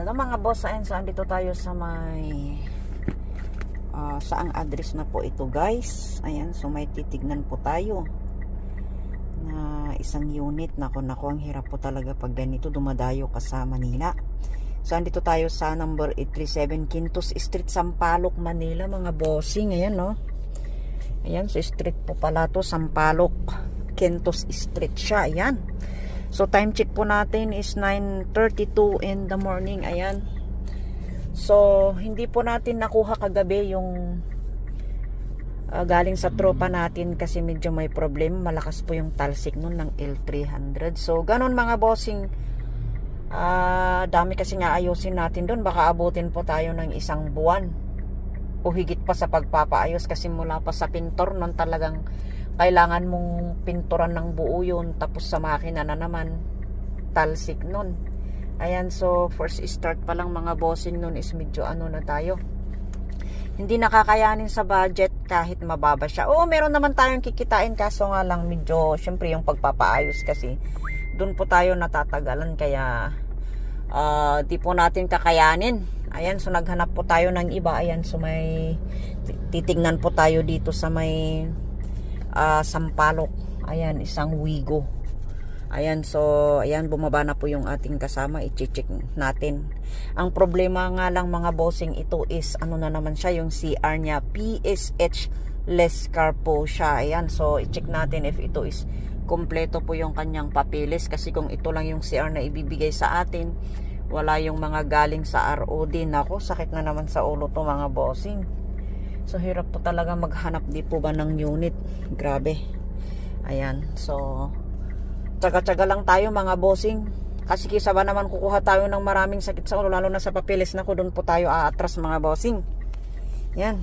Hello mga boss, ayun, saan dito tayo sa may saang address na po ito guys. Ayan, so may titignan po tayo na isang unit. Nako, ang hirap po talaga pag ganito dumadayo ka sa Manila. So andito tayo sa number 837 Quintos Street, Sampaloc, Manila mga bossing. Ayan, no? Ayan, so street po pala to, Sampaloc, Quintos Street siya. Ayan. So time check po natin is 9:32 in the morning. Ayan. So hindi po natin nakuha kagabi yung galing sa tropa natin kasi medyo may problem. Malakas po yung talsik nun ng L300. So ganun mga bossing. Dami kasi nga ayusin natin doon. Baka abutin po tayo ng isang buwan o higit pa sa pagpapaayos kasi mula pa sa pintor nun talagang kailangan mong pinturan ng buo yun, tapos sa makina na naman talsik nun. Ayan, so first start pa lang mga bossing nun is medyo ano na tayo, hindi nakakayanin sa budget kahit mababa siya. Oo, meron naman tayong kikitain, kaso nga lang medyo syempre yung pagpapaayos kasi dun po tayo natatagalan, kaya di po natin kakayanin. Ayan, so naghanap po tayo ng iba. Ayan, so may titignan po tayo dito sa may Sampaloc. Ayan, isang Wigo. Ayan, so ayan, bumaba na po yung ating kasama. I-check natin. Ang problema nga lang mga bossing, ito is ano na naman siya, yung CR niya PSH less car po siya. Ayan, so i-check natin if ito is kompleto po yung kanyang papeles, kasi kung ito lang yung CR na ibibigay sa atin, wala yung mga galing sa ROD. Nako, sakit na naman sa ulo to mga bossing. So hirap po talaga maghanap di po ba ng unit. Grabe. Ayan, so tsaga-tsaga lang tayo mga bossing, kasi kisa ba naman kukuha tayo ng maraming sakit sa ulo, lalo na sa papeles. Nako, doon po tayo aatras mga bossing. Yan.